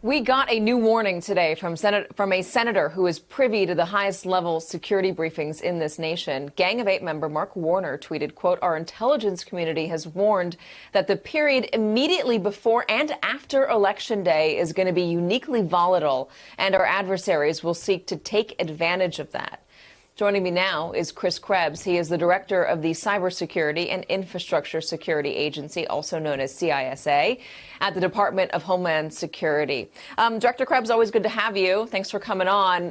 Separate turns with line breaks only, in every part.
We got a new warning today from a senator who is privy to the highest level security briefings in this nation. Gang of Eight member Mark Warner tweeted, quote, "Our intelligence community has warned that the period immediately before and after Election Day is going to be uniquely volatile, and our adversaries will seek to take advantage of that." Joining me now is Chris Krebs. He is the director of the Cybersecurity and Infrastructure Security Agency, also known as CISA, at the Department of Homeland Security. Director Krebs, always good to have you. Thanks for coming on.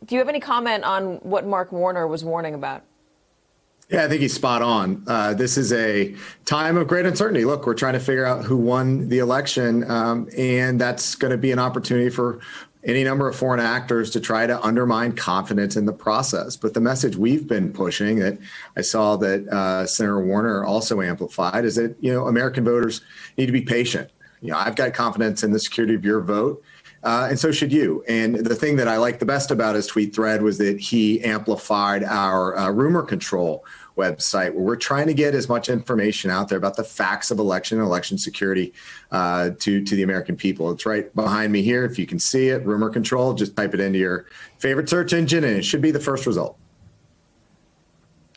Do you have any comment on what Mark Warner was warning about?
Yeah, I think he's spot on. This is a time of great uncertainty. Look, we're trying to figure out who won the election, and that's going to be an opportunity for any number of foreign actors to try to undermine confidence in the process. But the message we've been pushing, that I saw that Senator Warner also amplified, is that, American voters need to be patient. I've got confidence in the security of your vote, and so should you. And the thing that I liked the best about his tweet thread was that he amplified our rumor control website, where we're trying to get as much information out there about the facts of election and election security to the American people. It's right behind me here. If you can see it, rumor control, just type it into your favorite search engine and it should be the first result.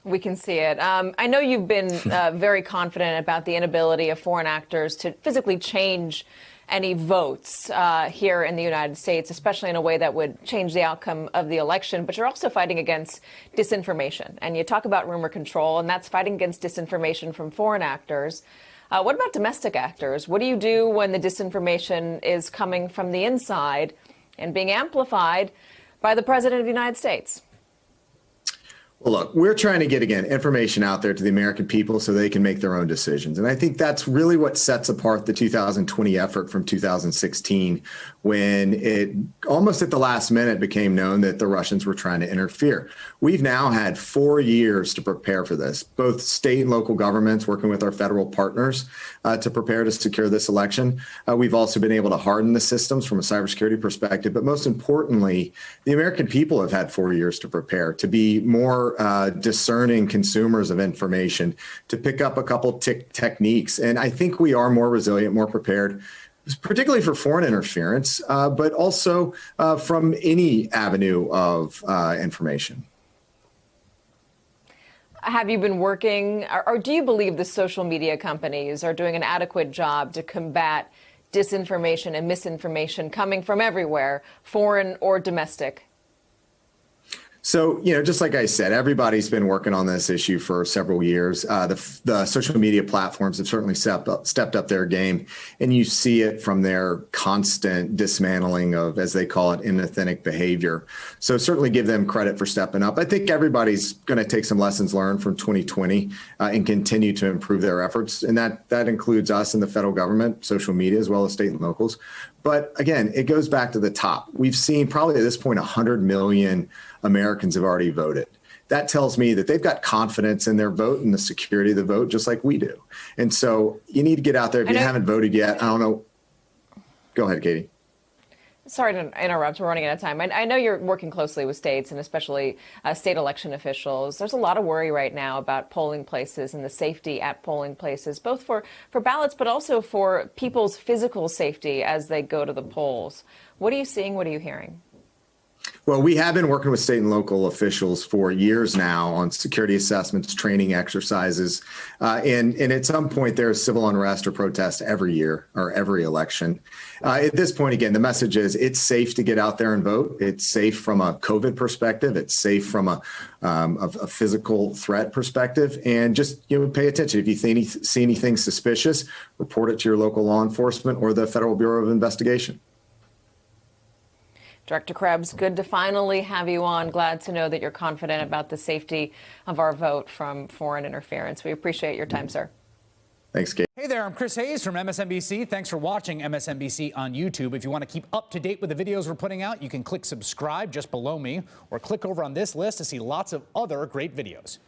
We can see it. I know you've been very confident about the inability of foreign actors to physically change any votes here in the United States, especially in a way that would change the outcome of the election. But you're also fighting against disinformation. And you talk about rumor control, and that's fighting against disinformation from foreign actors. What about domestic actors? What do you do when the disinformation is coming from the inside and being amplified by the President of the United States?
Well, look, we're trying to get, again, information out there to the American people so they can make their own decisions. And I think that's really what sets apart the 2020 effort from 2016, when it almost at the last minute became known that the Russians were trying to interfere. We've now had 4 years to prepare for this, both state and local governments working with our federal partners to prepare to secure this election. We've also been able to harden the systems from a cybersecurity perspective. But most importantly, the American people have had 4 years to prepare, to be more discerning consumers of information, to pick up a couple techniques. And I think we are more resilient, more prepared, particularly for foreign interference, but also from any avenue of information.
Have you been working, or do you believe the social media companies are doing an adequate job to combat disinformation and misinformation coming from everywhere, foreign or domestic?
So, just like I said, everybody's been working on this issue for several years. The social media platforms have certainly stepped up their game, and you see it from their constant dismantling of, as they call it, inauthentic behavior. So certainly give them credit for stepping up. I think everybody's going to take some lessons learned from 2020 and continue to improve their efforts. And that includes us in the federal government, social media, as well as state and locals. But again, it goes back to the top. We've seen probably at this point 100 million Americans have already voted. That tells me that they've got confidence in their vote and the security of the vote, just like we do. And so you need to get out there. If you haven't voted yet, I don't know. Go ahead, Katie.
Sorry to interrupt. We're running out of time. I know you're working closely with states and especially state election officials. There's a lot of worry right now about polling places and the safety at polling places, both for ballots, but also for people's physical safety as they go to the polls. What are you seeing? What are you hearing?
Well, we have been working with state and local officials for years now on security assessments, training exercises, and at some point there's civil unrest or protest every year or every election. At this point, again, the message is it's safe to get out there and vote. It's safe from a COVID perspective. It's safe from a physical threat perspective. And just pay attention. If you see anything suspicious, report it to your local law enforcement or the Federal Bureau of Investigation.
Director Krebs, good to finally have you on. Glad to know that you're confident about the safety of our vote from foreign interference. We appreciate your time, sir.
Thanks, Kate.
Hey there, I'm Chris Hayes from MSNBC. Thanks for watching MSNBC on YouTube. If you want to keep up to date with the videos we're putting out, you can click subscribe just below me or click over on this list to see lots of other great videos.